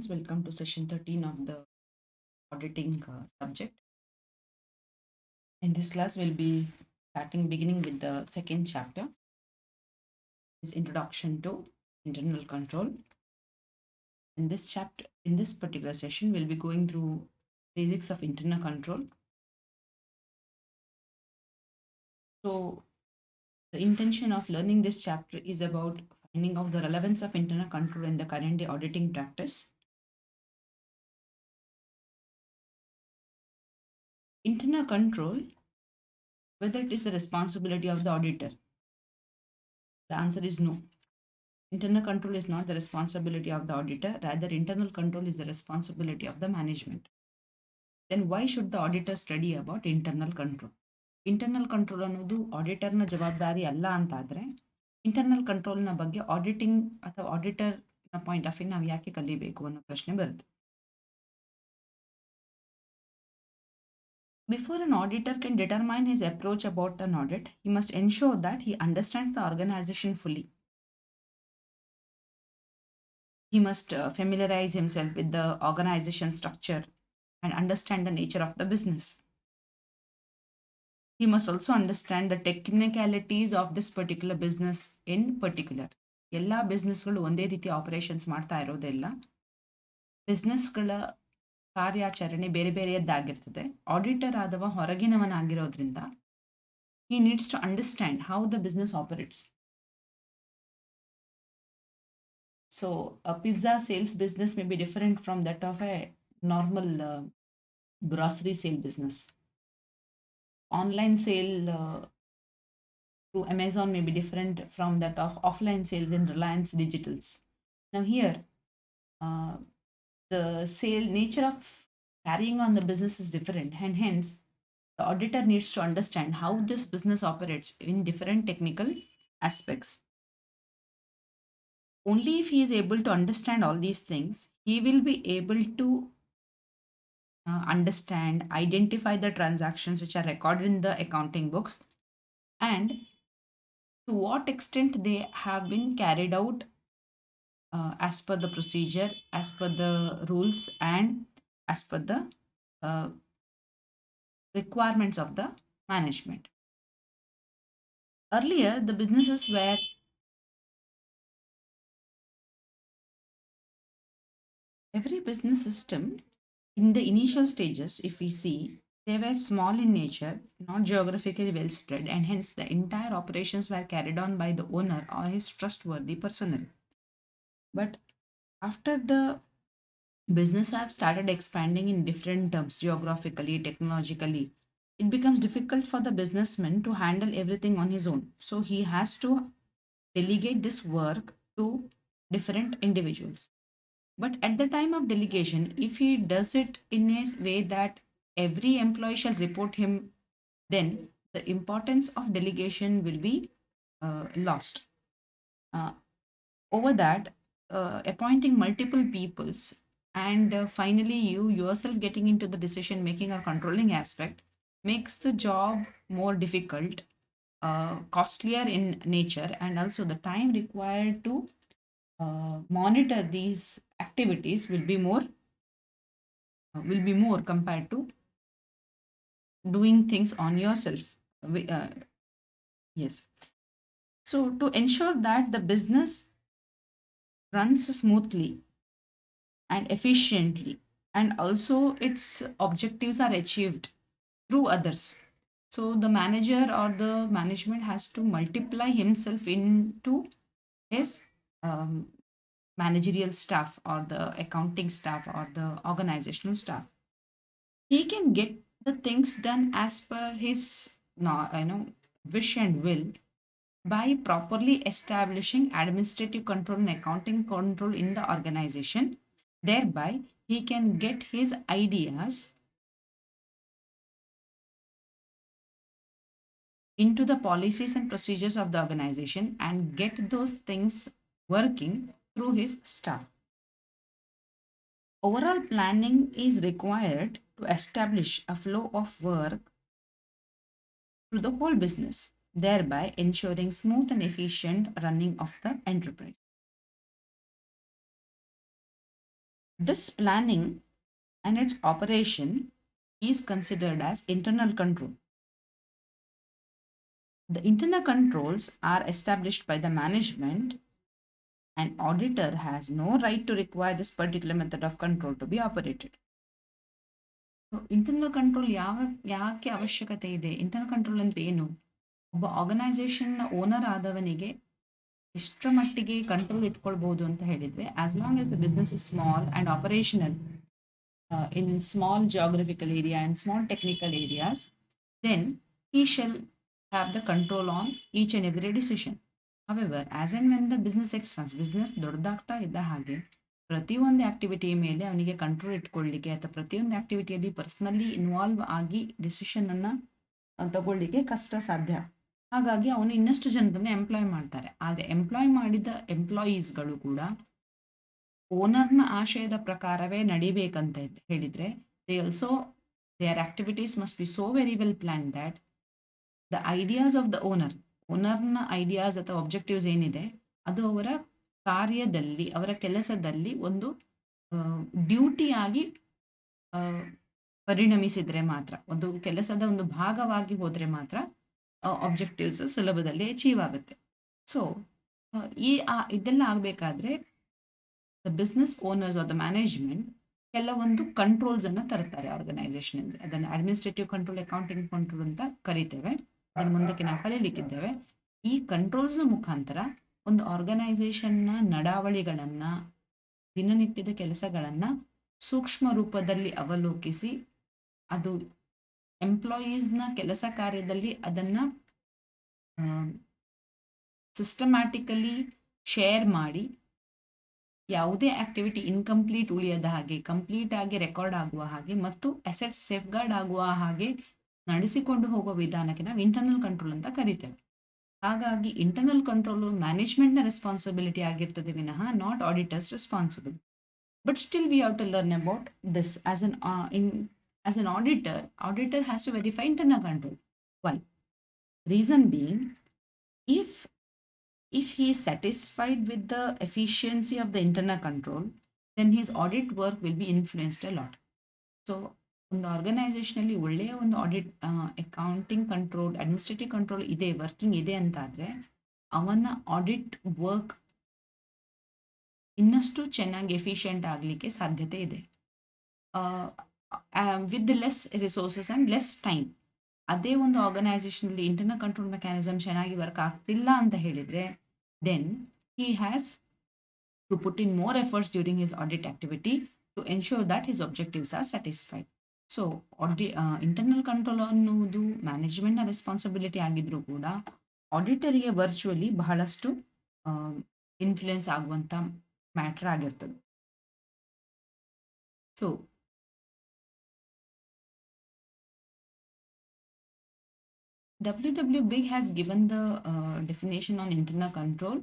Welcome to session 13 of the auditing subject. In this class, we'll be beginning with the second chapter, is Introduction to Internal Control. In this particular session, we'll be going through basics of internal control. So, the intention of learning this chapter is about finding out the relevance of internal control in the current day auditing practice. Internal control, whether it is the responsibility of the auditor, the answer is no. Internal control is not the responsibility of the auditor, rather, internal control is the responsibility of the management. Then, why should the auditor study about internal control? Internal control ಅನ್ನೋದು ಆಡಿಟರ್ನ ಜವಾಬ್ದಾರಿ ಅಲ್ಲ ಅಂತಾದರೆ internal ಕಂಟ್ರೋಲ್ನ ಬಗ್ಗೆ auditing ಅಥವಾ ಆಡಿಟರ್ನ point of view ನಾವು ಯಾಕೆ ಕಲಿಬೇಕು ಅನ್ನೋ ಪ್ರಶ್ನೆ ಬರುತ್ತೆ. Before an auditor can determine his approach about an audit, he must ensure that he understands the organization fully. He must familiarize himself with the organization structure and understand the nature of the business. He must also understand the technicalities of this particular business in particular. ಎಲ್ಲ ಬಿಸ್ನೆಸ್ಗಳು ಒಂದೇ ರೀತಿ operations ಮಾಡ್ತಾ ಇರೋದಿಲ್ಲ. ಬಿಸ್ನೆಸ್ಗಳ ಕಾರ್ಯಾಚರಣೆ ಬೇರೆ ಬೇರೆಯದ್ದಾಗಿರ್ತದೆ. Auditor ಆದವ ಹೊರಗಿನವನಾಗಿರೋದ್ರಿಂದ he needs to understand how the business operates. So a pizza sales business may be different from that of a normal grocery sale business. Online sale through Amazon may be different from that of offline sales in Reliance Digitals. Now here, the sale nature of carrying on the business is different, and hence the auditor needs to understand how this business operates in different technical aspects. Only if he is able to understand all these things, he will be able to understand, identify the transactions which are recorded in the accounting books, and to what extent they have been carried out as per the procedure, as per the rules, and as per the uh, requirements of the management. Earlier, the businesses were every business system in the initial stages, if we see, they were small in nature, not geographically well spread, and hence the entire operations were carried on by the owner or his trustworthy personnel. But after the business have started expanding in different terms, geographically, technologically, it becomes difficult for the businessman to handle everything on his own. So he has to delegate this work to different individuals. But at the time of delegation, if he does it in a way that every employee shall report him, then the importance of delegation will be lost. Over that, appointing multiple peoples and finally you yourself getting into the decision making or controlling aspect makes the job more difficult, costlier in nature, and also the time required to monitor these activities will be more compared to doing things on yourself. Yes. So to ensure that the business runs smoothly and efficiently, and also its objectives are achieved through others, so the manager or the management has to multiply himself into his um, managerial staff or the accounting staff or the organizational staff. He can get the things done as per his wish and will by properly establishing administrative control and accounting control in the organization. Thereby he can get his ideas into the policies and procedures of the organization and get those things working through his staff. Overall planning is required to establish a flow of work through the whole business, thereby ensuring smooth and efficient running of the enterprise. This planning and its operation is considered as internal control. The internal controls are established by the management. An auditor has no right to require this particular method of control to be operated. So internal control ಯಾಕೆ ಅವಶ್ಯಕತೆ ಇದೆ? Internal control ಅಂದ್ರೆ ಏನು? ಒಬ್ಬ ಆರ್ಗನೈಸೇಷನ್ನ owner ಆದವನಿಗೆ ಎಷ್ಟರ ಮಟ್ಟಿಗೆ control ಇಟ್ಕೊಳ್ಬಹುದು ಅಂತ ಹೇಳಿದ್ರೆ, as long as the business is small and operational in small geographical area and small technical areas, then he shall have the control on each and every decision. However, as and when the business expands, business ದೊಡ್ಡದಾಗ್ತಾ ಇದ್ದ ಹಾಗೆ ಪ್ರತಿಯೊಂದು activity ಮೇಲೆ ಅವನಿಗೆ control ಇಟ್ಕೊಳ್ಳಿಕ್ಕೆ ಅಥವಾ ಪ್ರತಿಯೊಂದು ಆಕ್ಟಿವಿಟಿಯಲ್ಲಿ personally involve ಆಗಿ decision ಅನ್ನ ತಗೊಳ್ಳಿಕ್ಕೆ ಕಷ್ಟ ಸಾಧ್ಯ. ಹಾಗಾಗಿ ಅವನು ಇನ್ನಷ್ಟು ಜನರನ್ನ ಎಂಪ್ಲಾಯ್ ಮಾಡ್ತಾರೆ. ಆದರೆ ಎಂಪ್ಲಾಯ್ ಮಾಡಿದ ಎಂಪ್ಲಾಯೀಸ್ಗಳು ಕೂಡ ಓನರ್ನ ಆಶಯದ ಪ್ರಕಾರವೇ ನಡಿಬೇಕಂತ ಹೇಳಿದ್ರೆ, they also their activities must be so very well plan that the ideas of the ಓನರ್ನ ಐಡಿಯಾಸ್ ಅಥವಾ ಒಬ್ಜೆಕ್ಟಿವ್ಸ್ ಏನಿದೆ ಅದು ಅವರ ಕಾರ್ಯದಲ್ಲಿ, ಅವರ ಕೆಲಸದಲ್ಲಿ ಒಂದು ಡ್ಯೂಟಿಯಾಗಿ ಪರಿಣಮಿಸಿದ್ರೆ ಮಾತ್ರ, ಒಂದು ಕೆಲಸದ ಒಂದು ಭಾಗವಾಗಿ ಹೋದ್ರೆ ಮಾತ್ರ ಆಬ್ಜೆಕ್ಟಿವ್ಸ್ ಸುಲಭದಲ್ಲಿ ಅಚೀವ್ ಆಗುತ್ತೆ. ಸೊ ಇದೆಲ್ಲ ಆಗಬೇಕಾದ್ರೆ the business owners are the management ಕೆಲವೊಂದು ಕಂಟ್ರೋಲ್ಸ್ ಅನ್ನ ತರ್ತಾರೆ ಆರ್ಗನೈಸೇಷನ್. ಅದನ್ನು ಅಡ್ಮಿನಿಸ್ಟ್ರೇಟಿವ್ ಕಂಟ್ರೋಲ್, ಅಕೌಂಟಿಂಗ್ ಕಂಟ್ರೋಲ್ ಅಂತ ಕರಿತೇವೆ. ಅದನ್ನು ಮುಂದಕ್ಕೆ ನಾವು ಕಲೀಲಿಕ್ಕಿದ್ದೇವೆ. ಈ ಕಂಟ್ರೋಲ್ಸ್ನ ಮುಖಾಂತರ ಒಂದು ಆರ್ಗನೈಸೇಷನ್ನ ನಡಾವಳಿಗಳನ್ನ, ದಿನನಿತ್ಯದ ಕೆಲಸಗಳನ್ನ ಸೂಕ್ಷ್ಮ ರೂಪದಲ್ಲಿ ಅವಲೋಕಿಸಿ ಅದು ಎಂಪ್ಲಾಯೀಸ್ನ ಕೆಲಸ ಕಾರ್ಯದಲ್ಲಿ ಅದನ್ನ ಸಿಸ್ಟಮ್ಯಾಟಿಕಲಿ ಶೇರ್ ಮಾಡಿ ಯಾವುದೇ ಆಕ್ಟಿವಿಟಿ ಇನ್ಕಂಪ್ಲೀಟ್ ಉಳಿಯದ ಹಾಗೆ, ಕಂಪ್ಲೀಟ್ ಆಗಿ ರೆಕಾರ್ಡ್ ಆಗುವ ಹಾಗೆ ಮತ್ತು ಅಸೆಟ್ಸ್ ಸೇಫ್ ಗಾರ್ಡ್ ಆಗುವ ಹಾಗೆ ನಡೆಸಿಕೊಂಡು ಹೋಗುವ ವಿಧಾನಕ್ಕೆ ನಾವು ಇಂಟರ್ನಲ್ ಕಂಟ್ರೋಲ್ ಅಂತ ಕರಿತೇವೆ. ಹಾಗಾಗಿ ಇಂಟರ್ನಲ್ ಕಂಟ್ರೋಲ್ ಮ್ಯಾನೇಜ್ಮೆಂಟ್ನ ರೆಸ್ಪಾನ್ಸಿಬಿಲಿಟಿ ಆಗಿರ್ತದೆ ವಿನಃ not auditors responsible. But still we have to learn about this. As an auditor has to verify internal control. Why? Reason being, if he is satisfied with the efficiency of the internal control, then his audit work will be influenced a lot. So ಒಂದು ಆರ್ಗನೈಸೇಷನಲ್ಲಿ ಒಳ್ಳೆಯ ಒಂದು audit, accounting control, administrative control ಇದೆ, working ಇದೆ ಅಂತಾದರೆ ಅವನ audit work ಇನ್ನಷ್ಟು ಚೆನ್ನಾಗಿ efficient ಆಗಲಿಕ್ಕೆ ಸಾಧ್ಯತೆ ಇದೆ. With less resources and less time. ಅದೇ ಒಂದು ಆರ್ಗನೈಸೇಷನಲ್ಲಿ ಇಂಟರ್ನಲ್ ಕಂಟ್ರೋಲ್ ಮೆಕ್ಯಾನಿಸಮ್ ಚೆನ್ನಾಗಿ ವರ್ಕ್ ಆಗ್ತಿಲ್ಲ ಅಂತ ಹೇಳಿದರೆ, then he has to put in more efforts during his audit activity to ensure that his objectives are satisfied. So internal control ಅನ್ನುವುದು ಮ್ಯಾನೇಜ್ಮೆಂಟ್ನ responsibility ಆಗಿದ್ರೂ ಕೂಡ ಆಡಿಟರಿಗೆ virtually ಬಹಳಷ್ಟು ಇನ್ಫ್ಲುಯೆನ್ಸ್ ಆಗುವಂಥ ಮ್ಯಾಟ್ರ್ ಆಗಿರ್ತದೆ. So W. Big has given the definition on internal control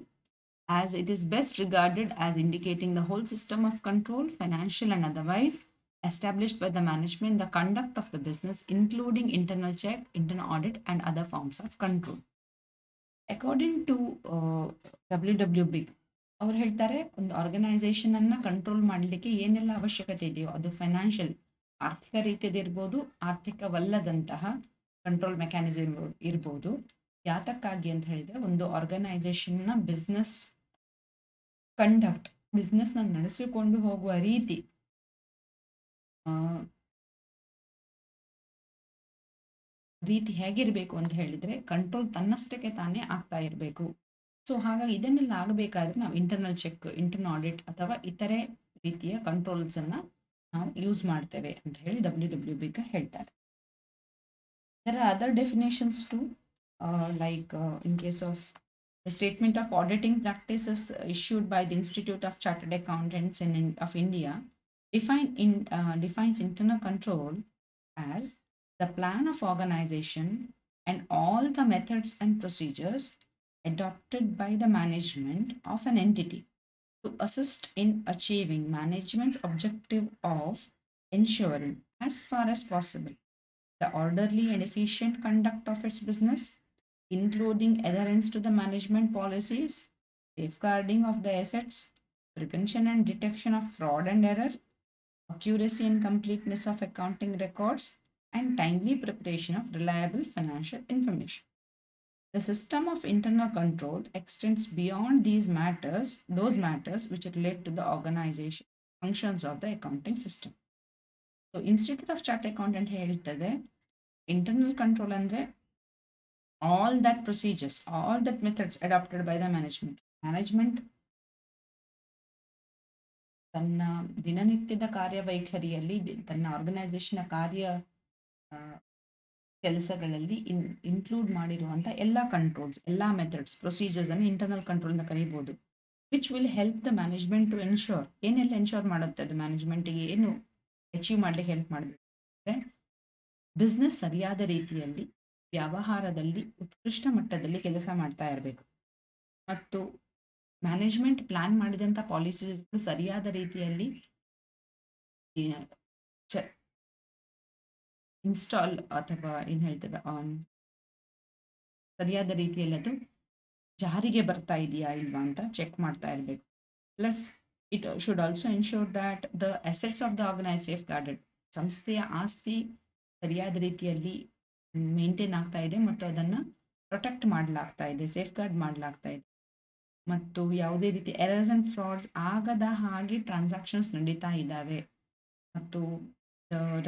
as it is best regarded as indicating the whole system of control, financial and otherwise, established by the management, the conduct of the business, including internal check, internal audit, and other forms of control. According to W. Big, ಅವರು ಹೇಳ್ತಾರೆ, ಒಂದು organisation ಅನ್ನ control ಮಾಡಲಿಕ್ಕೆ ಏನೆಲ್ಲ ಅವಶ್ಯಕತೆ ಇದೆಯೋ ಅದು financial, ಆರ್ಥಿಕ ರೀತಿಯದಿರ್ಬೋದು, ಆರ್ಥಿಕವಲ್ಲದಂತಹ ಕಂಟ್ರೋಲ್ ಮೆಕ್ಯಾನಿಸಮ್ ಇರ್ಬೋದು. ಯಾತಕ್ಕಾಗಿ ಅಂತ ಹೇಳಿದ್ರೆ, ಒಂದು ಆರ್ಗನೈಸೇಷನ್ನ ಬಿಸ್ನೆಸ್ ಕಂಡಕ್ಟ್, ಬಿಸ್ನೆಸ್ನ ನಡೆಸಿಕೊಂಡು ಹೋಗುವ ರೀತಿ ಹೇಗಿರಬೇಕು ಅಂತ ಹೇಳಿದ್ರೆ ಕಂಟ್ರೋಲ್ ತನ್ನಷ್ಟಕ್ಕೆ ತಾನೇ ಆಗ್ತಾ ಇರಬೇಕು. ಸೊ ಹಾಗಾಗಿ ಇದನ್ನೆಲ್ಲ ಆಗಬೇಕಾದ್ರೆ ನಾವು ಇಂಟರ್ನಲ್ ಚೆಕ್, ಇಂಟರ್ನಲ್ ಆಡಿಟ್ ಅಥವಾ ಇತರೆ ರೀತಿಯ ಕಂಟ್ರೋಲ್ಸ್ ಅನ್ನ ನಾವು ಯೂಸ್ ಮಾಡ್ತೇವೆ ಅಂತ ಹೇಳಿ W. Big ಹೇಳ್ತಾರೆ. There are other definitions too, like in case of the statement of auditing practices issued by the Institute of Chartered Accountants of India defines internal control as the plan of organization and all the methods and procedures adopted by the management of an entity to assist in achieving management's objective of ensuring, as far as possible, the orderly and efficient conduct of its business, including adherence to the management policies, safeguarding of the assets, prevention and detection of fraud and error, accuracy and completeness of accounting records, and timely preparation of reliable financial information. The system of internal control extends beyond those matters which relate to the organization functions of the accounting system. So Institute of Chartered Accountant ಹೇಳ್ತದೆ internal control ಅಂದ್ರೆ all that procedures, all that methods adopted by the management ತನ್ನ ದಿನನಿತ್ಯದ ಕಾರ್ಯವೈಖರಿಯಲ್ಲಿ ತನ್ನ organisation ಕಾರ್ಯ ಕೆಲಸಗಳಲ್ಲಿ include ಮಾಡಿರುವಂಥ ಎಲ್ಲ controls, ಎಲ್ಲ ಮೆಥಡ್ಸ್, ಪ್ರೊಸೀಜರ್ಸ್ ಅನ್ನು ಇಂಟರ್ನಲ್ ಕಂಟ್ರೋಲ್ ಅಂತ ಕರೀಬಹುದು. Which will help the management to ensure, ಏನೆಲ್ಲ ಎನ್ಶೋರ್ ಮಾಡುತ್ತೆ ಅದು ಮ್ಯಾನೇಜ್ಮೆಂಟ್ಗೆ ಏನು ಅಚೀವ್ ಮಾಡಲಿಕ್ಕೆ ಹೆಲ್ಪ್ ಮಾಡಬೇಕು ಅಂದರೆ ಬಿಸ್ನೆಸ್ ಸರಿಯಾದ ರೀತಿಯಲ್ಲಿ ವ್ಯವಹಾರದಲ್ಲಿ ಉತ್ಕೃಷ್ಟ ಮಟ್ಟದಲ್ಲಿ ಕೆಲಸ ಮಾಡ್ತಾ ಇರಬೇಕು ಮತ್ತು ಮ್ಯಾನೇಜ್ಮೆಂಟ್ ಪ್ಲಾನ್ ಮಾಡಿದಂಥ ಪಾಲಿಸೀಸ್ಗಳು ಸರಿಯಾದ ರೀತಿಯಲ್ಲಿ ಇನ್ಸ್ಟಾಲ್ ಅಥವಾ ಏನು ಹೇಳ್ತೇವೆ ಸರಿಯಾದ ರೀತಿಯಲ್ಲಿ ಅದು ಜಾರಿಗೆ ಬರ್ತಾ ಇದೆಯಾ ಇಲ್ವಾ ಅಂತ ಚೆಕ್ ಮಾಡ್ತಾ ಇರಬೇಕು. Plus it should also ensure that the assets of the organise safe guarded, ಸಂಸ್ಥೆಯ ಆಸ್ತಿ ಸರಿಯಾದ ರೀತಿಯಲ್ಲಿ ಮೇಂಟೈನ್ ಆಗ್ತಾ ಇದೆ ಮತ್ತು ಅದನ್ನು ಪ್ರೊಟೆಕ್ಟ್ ಮಾಡಲಾಗ್ತಾ ಇದೆ, ಸೇಫ್ ಗಾರ್ಡ್ ಮಾಡಲಾಗ್ತಾ ಇದೆ ಮತ್ತು ಯಾವುದೇ ರೀತಿ ಎರರ್ಸ್ ಆ್ಯಂಡ್ ಫ್ರಾಡ್ಸ್ ಆಗದ ಹಾಗೆ ಟ್ರಾನ್ಸಾಕ್ಷನ್ಸ್ ನಡೀತಾ ಇದ್ದಾವೆ ಮತ್ತು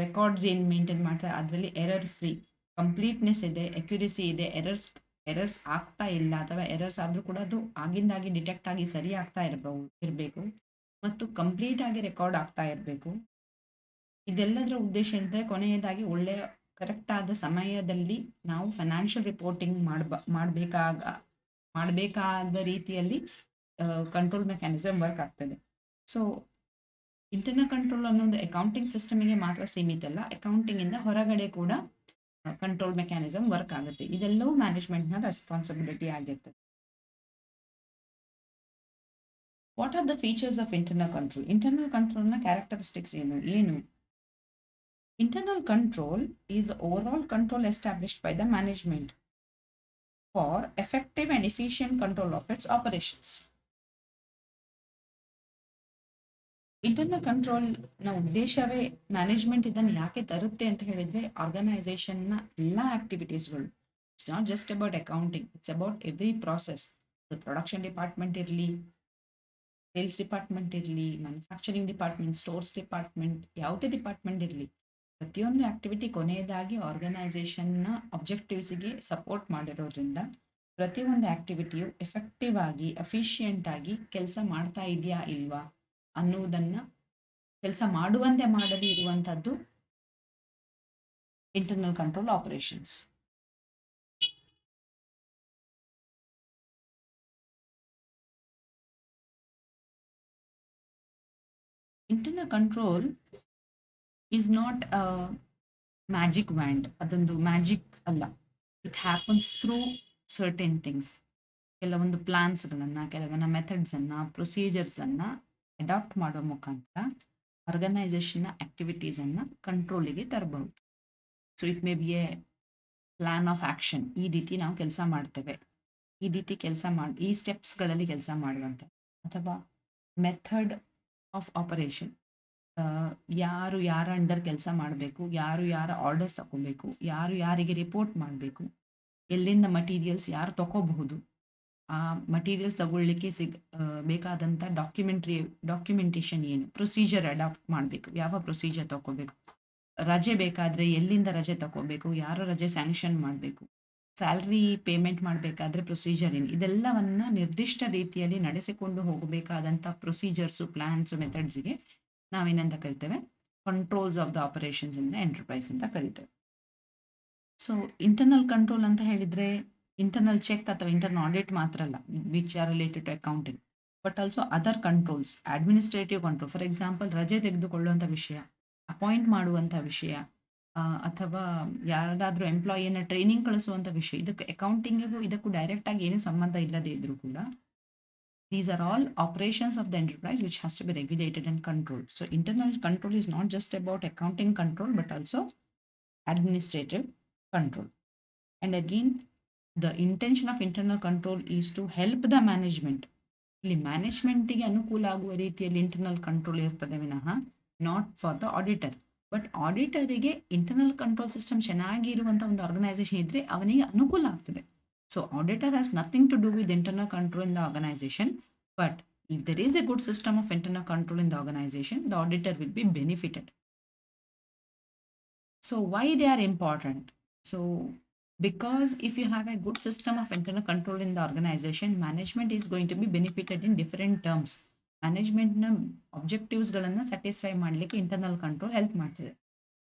ರೆಕಾರ್ಡ್ಸ್ ಏನು ಮೇಂಟೈನ್ ಮಾಡ್ತಾರೆ ಅದರಲ್ಲಿ ಎರರ್ ಫ್ರೀ, ಕಂಪ್ಲೀಟ್ನೆಸ್ ಇದೆ, ಅಕ್ಯುರಸಿ ಇದೆ, ಎರರ್ಸ್ ಆಗ್ತಾ ಇಲ್ಲ ಅಥವಾ ಎರರ್ಸ್ ಆದರೂ ಕೂಡ ಅದು ಆಗಿಂದಾಗಿ ಡಿಟೆಕ್ಟ್ ಆಗಿ ಸರಿ ಆಗ್ತಾ ಇರಬೇಕು ಮತ್ತು ಕಂಪ್ಲೀಟ್ ಆಗಿ ರೆಕಾರ್ಡ್ ಆಗ್ತಾ ಇರಬೇಕು. ಇದೆಲ್ಲದರ ಉದ್ದೇಶ ಅಂದರೆ ಕೊನೆಯದಾಗಿ ಒಳ್ಳೆಯ ಕರೆಕ್ಟ್ ಆದ ಸಮಯದಲ್ಲಿ ನಾವು ಫೈನಾನ್ಷಿಯಲ್ ರಿಪೋರ್ಟಿಂಗ್ ಮಾಡಬೇಕಾದ ರೀತಿಯಲ್ಲಿ ಕಂಟ್ರೋಲ್ ಮೆಕ್ಯಾನಿಸಮ್ ವರ್ಕ್ ಆಗ್ತದೆ. ಸೊ ಇಂಟರ್ನಲ್ ಕಂಟ್ರೋಲ್ ಅನ್ನೋದು ಅಕೌಂಟಿಂಗ್ ಸಿಸ್ಟಮಿಗೆ ಮಾತ್ರ ಸೀಮಿತ ಅಲ್ಲ, ಅಕೌಂಟಿಂಗಿಂದ ಹೊರಗಡೆ ಕೂಡ ಕಂಟ್ರೋಲ್ ಮೆಕ್ಯಾನಿಸಮ್ ವರ್ಕ್ ಆಗುತ್ತೆ. ಇದೆಲ್ಲವೂ ಮ್ಯಾನೇಜ್ಮೆಂಟ್ನ ರೆಸ್ಪಾನ್ಸಿಬಿಲಿಟಿ ಆಗಿರ್ತದೆ. What are the features of internal control? Internal ಕಂಟ್ರೋಲ್ನ ಕ್ಯಾರೆಕ್ಟರಿಸ್ಟಿಕ್ಸ್ ಏನು? Internal control is the overall control established by the management for effective and efficient control of its operations. Internal ಕಂಟ್ರೋಲ್ನ ಉದ್ದೇಶವೇ management ಇದನ್ನು ಯಾಕೆ ತರುತ್ತೆ ಅಂತ ಹೇಳಿದರೆ ಆರ್ಗನೈಸೇಷನ್ನ ಎಲ್ಲ ಆಕ್ಟಿವಿಟೀಸ್ಗಳು, it's not just about accounting, it's about every process. Production department ಇರಲಿ, ಸೇಲ್ಸ್ ಡಿಪಾರ್ಟ್ಮೆಂಟ್ ಇರಲಿ, ಮ್ಯಾನುಫ್ಯಾಕ್ಚರಿಂಗ್ ಡಿಪಾರ್ಟ್ಮೆಂಟ್, ಸ್ಟೋರ್ಸ್ ಡಿಪಾರ್ಟ್ಮೆಂಟ್, ಯಾವುದೇ ಡಿಪಾರ್ಟ್ಮೆಂಟ್ ಇರಲಿ, ಪ್ರತಿಯೊಂದು ಆಕ್ಟಿವಿಟಿ ಕೊನೆಯದಾಗಿ ಆರ್ಗನೈಸೇಷನ್ನ ಅಬ್ಜೆಕ್ಟಿವ್ಸಿಗೆ ಸಪೋರ್ಟ್ ಮಾಡಿರೋದ್ರಿಂದ ಪ್ರತಿಯೊಂದು ಆಕ್ಟಿವಿಟಿಯು ಎಫೆಕ್ಟಿವ್ ಆಗಿ ಎಫಿಷಿಯೆಂಟ್ ಆಗಿ ಕೆಲಸ ಮಾಡ್ತಾ ಇದೆಯಾ ಇಲ್ವಾ ಅನ್ನುವುದನ್ನು ಕೆಲಸ ಮಾಡುವಂತೆ ಮಾಡಲಿ ಇರುವಂಥದ್ದು internal control operations. Internal control is not a magic wand, ಅದೊಂದು ಮ್ಯಾಜಿಕ್ ಅಲ್ಲ. It happens through certain things. ಕೆಲವೊಂದು ಪ್ಲಾನ್ಸ್ಗಳನ್ನು, ಕೆಲವೊಂದು ಮೆಥಡ್ಸನ್ನು, ಪ್ರೊಸೀಜರ್ಸನ್ನು ಅಡಾಪ್ಟ್ ಮಾಡೋ ಮುಖಾಂತರ ಆರ್ಗನೈಸೇಷನ್ನ ಆ್ಯಕ್ಟಿವಿಟೀಸನ್ನು ಕಂಟ್ರೋಲಿಗೆ ತರಬಹುದು. So it may be A plan of action, ಈ ರೀತಿ ನಾವು ಕೆಲಸ ಮಾಡ್ತೇವೆ, ಈ ರೀತಿ ಈ ಸ್ಟೆಪ್ಸ್ಗಳಲ್ಲಿ ಕೆಲಸ ಮಾಡುವಂಥ, ಅಥವಾ ಮೆಥಡ್ ಆಫ್ ಆಪರೇಷನ್, ಯಾರು ಯಾರ ಅಂಡರ್ ಕೆಲಸ ಮಾಡಬೇಕು, ಯಾರು ಯಾರ ಆರ್ಡರ್ಸ್ ತಗೋಬೇಕು, ಯಾರು ಯಾರಿಗೆ ರಿಪೋರ್ಟ್ ಮಾಡಬೇಕು, ಎಲ್ಲಿಂದ ಮಟೀರಿಯಲ್ಸ್ ಯಾರು ತಗೋಬಹುದು, ಆ ಮಟೀರಿಯಲ್ಸ್ ತಗೊಳ್ಳಿಕ್ಕೆ ಬೇಕಾದಂಥ ಡಾಕ್ಯುಮೆಂಟೇಷನ್ ಏನು, ಪ್ರೊಸೀಜರ್ ಅಡಾಪ್ಟ್ ಮಾಡಬೇಕು, ಯಾವ ಪ್ರೊಸೀಜರ್ ತಗೋಬೇಕು, ರಜೆ ಬೇಕಾದರೆ ಎಲ್ಲಿಂದ ರಜೆ ತಗೋಬೇಕು, ಯಾರ ರಜೆ ಸ್ಯಾಂಕ್ಷನ್ ಮಾಡಬೇಕು, ಸ್ಯಾಲ್ರಿ ಪೇಮೆಂಟ್ ಮಾಡಬೇಕಾದ್ರೆ ಪ್ರೊಸೀಜರ್ ಏನು, ಇದೆಲ್ಲವನ್ನು ನಿರ್ದಿಷ್ಟ ರೀತಿಯಲ್ಲಿ ನಡೆಸಿಕೊಂಡು ಹೋಗಬೇಕಾದಂಥ ಪ್ರೊಸೀಜರ್ಸು, ಪ್ಲ್ಯಾನ್ಸು, ಮೆಥಡ್ಸ್ಗೆ ನಾವೇನಂತ ಕರಿತೇವೆ, controls of the operations in the enterprise ಅಂತ ಕರಿತೇವೆ. ಸೊ ಇಂಟರ್ನಲ್ ಕಂಟ್ರೋಲ್ ಅಂತ ಹೇಳಿದರೆ ಇಂಟರ್ನಲ್ ಚೆಕ್ ಅಥವಾ ಇಂಟರ್ನಲ್ ಆಡಿಟ್ ಮಾತ್ರ ಅಲ್ಲ, which are related to accounting, but also other controls, administrative control. For example, ರಜೆ ತೆಗೆದುಕೊಳ್ಳುವಂಥ ವಿಷಯ, ಅಪಾಯಿಂಟ್ ಮಾಡುವಂಥ ವಿಷಯ, ಅಥವಾ ಯಾರಾದರೂ ಎಂಪ್ಲಾಯಿಯನ್ನು ಟ್ರೈನಿಂಗ್ ಕಳಿಸುವಂಥ ವಿಷಯ, ಇದಕ್ಕೆ ಅಕೌಂಟಿಂಗಿಗೂ ಇದಕ್ಕೂ ಡೈರೆಕ್ಟಾಗಿ ಏನೂ ಸಂಬಂಧ ಇಲ್ಲದೇ ಇದ್ದರೂ ಕೂಡ these are all operations of the enterprise which has to be regulated and controlled. So internal control is not just about accounting control but also administrative control. And again, the intention of internal control is to help the management. ಇಲ್ಲಿ ಮ್ಯಾನೇಜ್ಮೆಂಟಿಗೆ ಅನುಕೂಲ ಆಗುವ ರೀತಿಯಲ್ಲಿ internal control ಇರ್ತದೆ ವಿನಃ not for the auditor. But ಆಡಿಟರಿಗೆ internal control system ಚೆನ್ನಾಗಿರುವಂಥ ಒಂದು organisation ಇದ್ದರೆ ಅವನಿಗೆ ಅನುಕೂಲ ಆಗ್ತದೆ. So auditor has nothing to do with internal control in the organisation, but if there is a good system of internal control in the organization, the auditor will be benefited. So why they are important? So because if you have a good system of internal control in the organization, management is going to be benefited in different terms. Management na objectives galanna satisfy ಮಾಡಲಿಕ್ಕೆ internal control help ಮಾಡ್ತದೆ.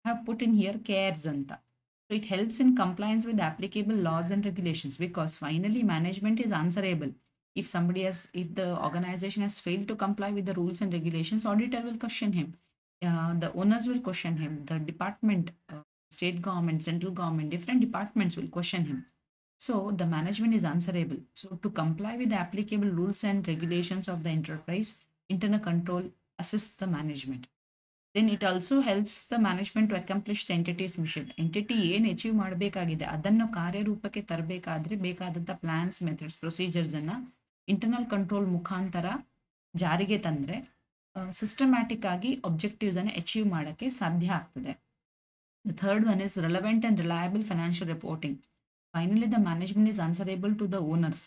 I have put in here cares anta. So it helps in compliance with applicable laws and regulations, because finally management is answerable. If somebody has, if the organization has failed to comply with the rules and regulations, auditor will question him. The owners will question him. The department, state government, central government, different departments will question him. So the management is answerable. So to comply with the applicable rules and regulations of the enterprise, internal control assists the management. Then it also helps the management to accomplish the entity's mission. Entity ಏನು achieve ಮಾಡಬೇಕಾಗಿದೆ ಅದನ್ನು ಕಾರ್ಯರೂಪಕ್ಕೆ ತರಬೇಕಾದ್ರೆ ಬೇಕಾದಂಥ plants, methods, procedures ಅನ್ನ internal control ಮುಖಾಂತರ ಜಾರಿಗೆ ತಂದರೆ systematic ಆಗಿ ಆಬ್ಜೆಕ್ಟಿವ್ಸ್ ಅನ್ನು ಅಚೀವ್ ಮಾಡೋಕ್ಕೆ ಸಾಧ್ಯ ಆಗ್ತದೆ. The third one is relevant and reliable financial reporting. Finally, the management is answerable to the owners.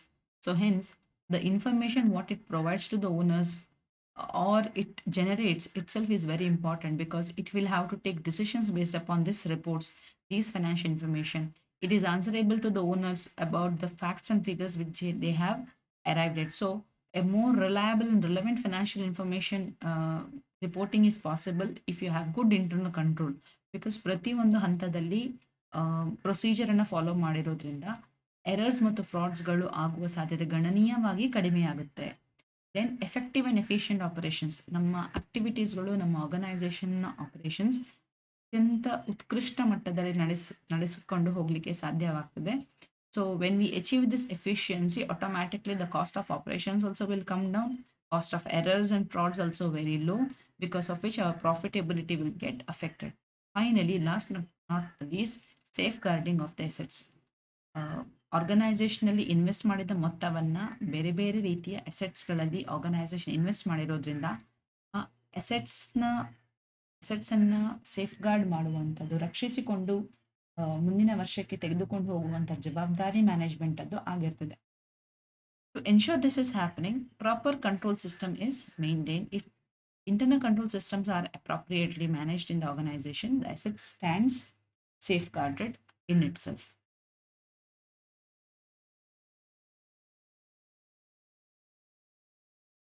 So hence, the information what it provides to the owners or it generates itself is very important, because it will have to take decisions based upon these reports, these financial information. It is answerable to the owners about the facts and figures which they have arrived at. So a more reliable and relevant financial information reporting is possible if you have good internal control, because ಪ್ರತಿಯೊಂದು ಹಂತದಲ್ಲಿ ಪ್ರೊಸೀಜರನ್ನು follow ಮಾಡಿರೋದ್ರಿಂದ errors ಮತ್ತು ಫ್ರಾಡ್ಸ್ಗಳು ಆಗುವ ಸಾಧ್ಯತೆ ಗಣನೀಯವಾಗಿ ಕಡಿಮೆಯಾಗುತ್ತೆ. Then effective and efficient operations, ನಮ್ಮ ಆಕ್ಟಿವಿಟೀಸ್ಗಳು, ನಮ್ಮ ಆರ್ಗನೈಸೇಷನ್ನ ಆಪರೇಷನ್ಸ್ ಅತ್ಯಂತ ಉತ್ಕೃಷ್ಟ ಮಟ್ಟದಲ್ಲಿ ನಡೆಸಿಕೊಂಡು ಹೋಗಲಿಕ್ಕೆ ಸಾಧ್ಯವಾಗ್ತದೆ. So when we achieve this efficiency, automatically the cost of operations also will come down, cost of errors and frauds also very low, because of which our profitability will get affected. Finally, last but not the least, safeguarding of the assets. ಆರ್ಗನೈಸೇಷನಲ್ಲಿ invest ಮಾಡಿದ ಮೊತ್ತವನ್ನು ಬೇರೆ ಬೇರೆ ರೀತಿಯ ಅಸೆಟ್ಸ್ಗಳಲ್ಲಿ organisation invest ಮಾಡಿರೋದ್ರಿಂದ ಆ ಅಸೆಟ್ಸನ್ನು safe guard ಮಾಡುವಂಥದ್ದು, ರಕ್ಷಿಸಿಕೊಂಡು ಮುಂದಿನ ವರ್ಷಕ್ಕೆ ತೆಗೆದುಕೊಂಡು ಹೋಗುವಂಥ ಜವಾಬ್ದಾರಿ ಮ್ಯಾನೇಜ್ಮೆಂಟ್ ಅದು ಆಗಿರ್ತದೆ. To ensure this is happening, proper control system is maintained. If internal control systems are appropriately managed in the organization, the asset stands safeguarded in itself.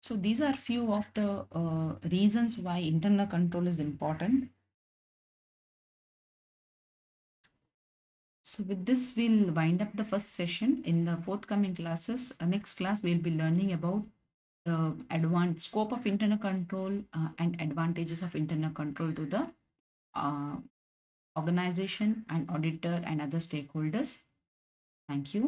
So these are few of the reasons why internal control is important. So with this, we'll wind up the first session. In the forthcoming classes, next class, we'll be learning about the advanced scope of internal control and advantages of internal control to the organization and auditor and other stakeholders. Thank you.